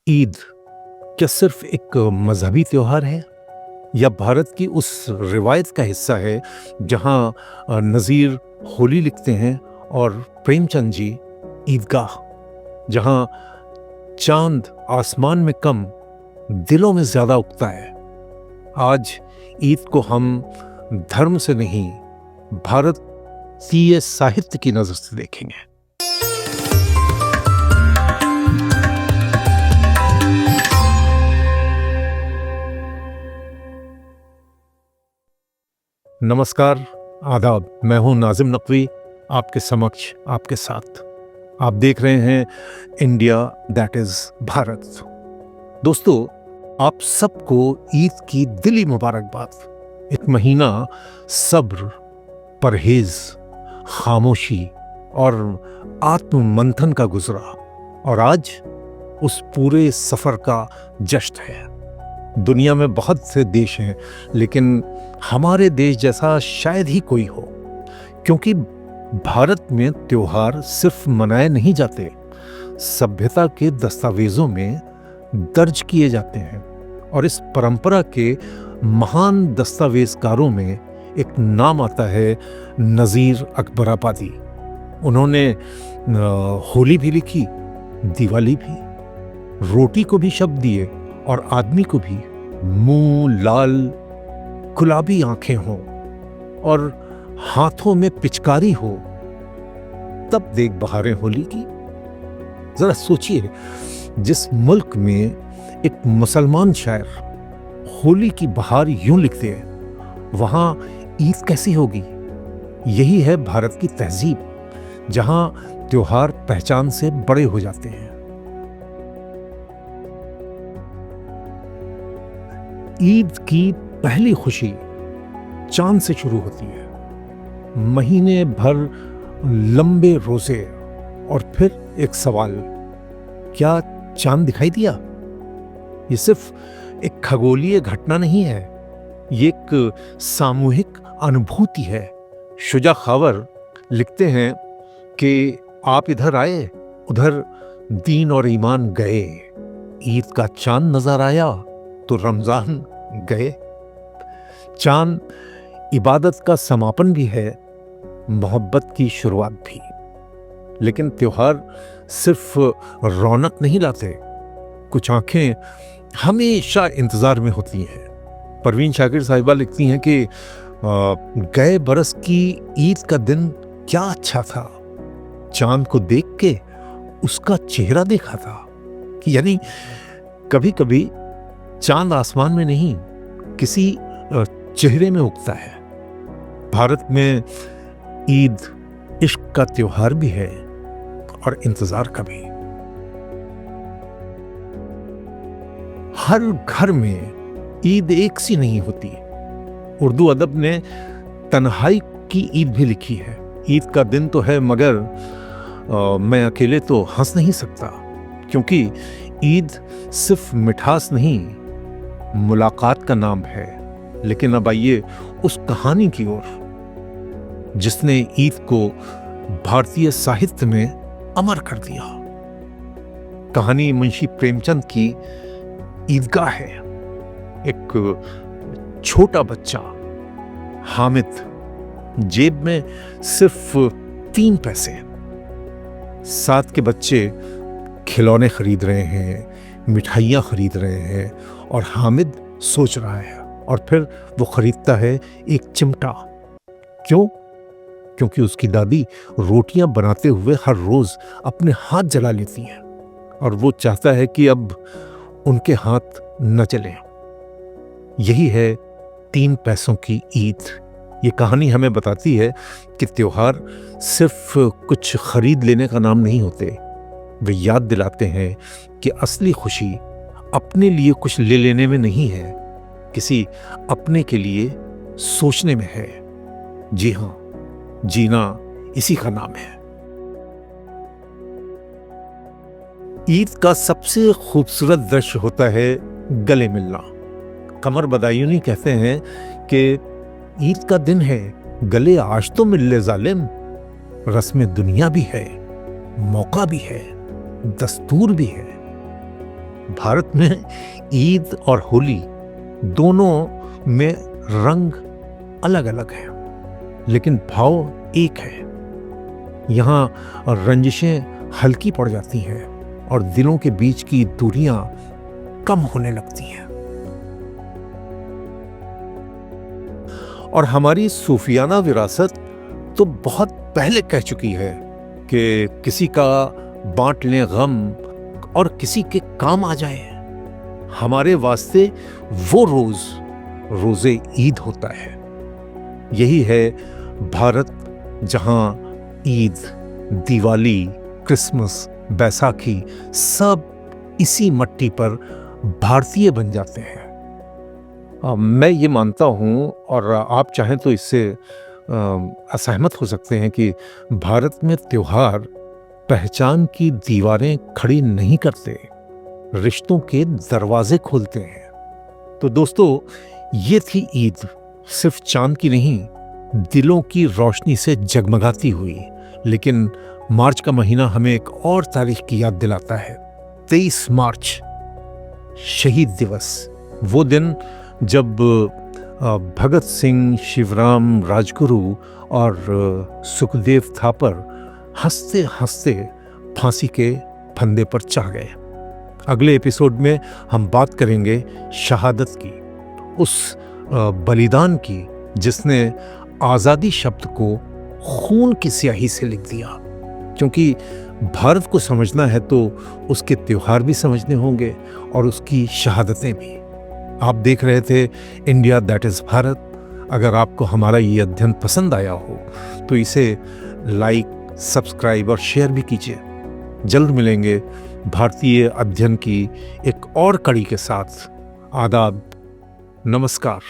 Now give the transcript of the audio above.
ईद क्या सिर्फ एक मजहबी त्योहार है या भारत की उस रिवायत का हिस्सा है जहां नज़ीर होली लिखते हैं और प्रेमचंद जी ईदगाह, जहां चांद आसमान में कम दिलों में ज्यादा उगता है। आज ईद को हम धर्म से नहीं, भारतीय साहित्य की नजर से देखेंगे। नमस्कार, आदाब। मैं हूं नाजिम नकवी, आपके समक्ष, आपके साथ। आप देख रहे हैं इंडिया दैट इज भारत। दोस्तों, आप सबको ईद की दिली मुबारकबाद। एक महीना सब्र, परहेज, खामोशी और आत्म मंथन का गुजरा और आज उस पूरे सफर का जश्न है। दुनिया में बहुत से देश हैं, लेकिन हमारे देश जैसा शायद ही कोई हो, क्योंकि भारत में त्योहार सिर्फ मनाए नहीं जाते, सभ्यता के दस्तावेजों में दर्ज किए जाते हैं। और इस परंपरा के महान दस्तावेजकारों में एक नाम आता है, नज़ीर अकबराबादी। उन्होंने होली भी लिखी, दिवाली भी, रोटी को भी शब्द दिए और आदमी को भी। मुंह लाल, गुलाबी आंखें हों और हाथों में पिचकारी हो, तब देख बहारें होली की। जरा सोचिए, जिस मुल्क में एक मुसलमान शायर होली की बहार यूं लिखते हैं, वहां ईद कैसी होगी? यही है भारत की तहजीब, जहां त्योहार पहचान से बड़े हो जाते हैं। ईद की पहली खुशी चांद से शुरू होती है। महीने भर लंबे रोजे और फिर एक सवाल, क्या चांद दिखाई दिया? ये सिर्फ एक खगोलीय घटना नहीं है, ये एक सामूहिक अनुभूति है। शुजा खावर लिखते हैं कि आप इधर आए, उधर दीन और ईमान गए। ईद का चांद नजर आया तो रमजान गए। चांद इबादत का समापन भी है, मोहब्बत की शुरुआत भी। लेकिन त्योहार सिर्फ रौनक नहीं लाते, कुछ आंखें हमेशा इंतजार में होती हैं। परवीन शाकिर साहिबा लिखती हैं कि गए बरस की ईद का दिन क्या अच्छा था, चांद को देख के उसका चेहरा देखा था। यानी कभी कभी चांद आसमान में नहीं, किसी चेहरे में उगता है। भारत में ईद इश्क का त्योहार भी है और इंतजार का भी। हर घर में ईद एक सी नहीं होती। उर्दू अदब ने तन्हाई की ईद भी लिखी है। ईद का दिन तो है, मगर मैं अकेले तो हंस नहीं सकता, क्योंकि ईद सिर्फ मिठास नहीं, मुलाकात का नाम है। लेकिन अब आइए उस कहानी की ओर जिसने ईद को भारतीय साहित्य में अमर कर दिया। कहानी मुंशी प्रेमचंद की ईदगाह है। एक छोटा बच्चा हामिद, जेब में सिर्फ 3 पैसे। साथ के बच्चे खिलौने खरीद रहे हैं, मिठाइयाँ खरीद रहे हैं और हामिद सोच रहा है। और फिर वो खरीदता है एक चिमटा। क्यों? क्योंकि उसकी दादी रोटियां बनाते हुए हर रोज अपने हाथ जला लेती हैं और वो चाहता है कि अब उनके हाथ न जलें। यही है 3 पैसों की ईद। ये कहानी हमें बताती है कि त्योहार सिर्फ कुछ खरीद लेने का नाम नहीं होते। वे याद दिलाते हैं कि असली खुशी अपने लिए कुछ ले लेने में नहीं है, किसी अपने के लिए सोचने में है। जी हां, जीना इसी का नाम है। ईद का सबसे खूबसूरत दृश्य होता है गले मिलना। कमर बदायूनी कहते हैं कि ईद का दिन है, गले आज तो मिल ले जालिम। रस्म दुनिया भी है, मौका भी है, दस्तूर भी है। भारत में ईद और होली दोनों में रंग अलग अलग है, लेकिन भाव एक है। यहाँ रंजिशें हल्की पड़ जाती हैं और दिलों के बीच की दूरियां कम होने लगती हैं। और हमारी सूफियाना विरासत तो बहुत पहले कह चुकी है कि किसी का बांट लें गम और किसी के काम आ जाए। हमारे वास्ते वो रोज रोजे ईद होता है। यही है भारत, जहां ईद, दिवाली, क्रिसमस, बैसाखी सब इसी मट्टी पर भारतीय बन जाते हैं। मैं ये मानता हूँ, और आप चाहें तो इससे असहमत हो सकते हैं, कि भारत में त्योहार पहचान की दीवारें खड़ी नहीं करते, रिश्तों के दरवाजे खोलते हैं। तो दोस्तों, ये थी ईद, सिर्फ चांद की नहीं, दिलों की रोशनी से जगमगाती हुई। लेकिन मार्च का महीना हमें एक और तारीख की याद दिलाता है, 23 मार्च, शहीद दिवस। वो दिन जब भगत सिंह, शिवराम राजगुरु और सुखदेव थापर हंसते हंसते फांसी के फंदे पर चढ़ गए। अगले एपिसोड में हम बात करेंगे शहादत की, उस बलिदान की जिसने आज़ादी शब्द को खून की स्याही से लिख दिया। क्योंकि भारत को समझना है तो उसके त्योहार भी समझने होंगे और उसकी शहादतें भी। आप देख रहे थे इंडिया दैट इज़ भारत। अगर आपको हमारा ये अध्ययन पसंद आया हो तो इसे लाइक, सब्सक्राइब और शेयर भी कीजिए। जल्द मिलेंगे भारतीय अध्ययन की एक और कड़ी के साथ। आदाब, नमस्कार।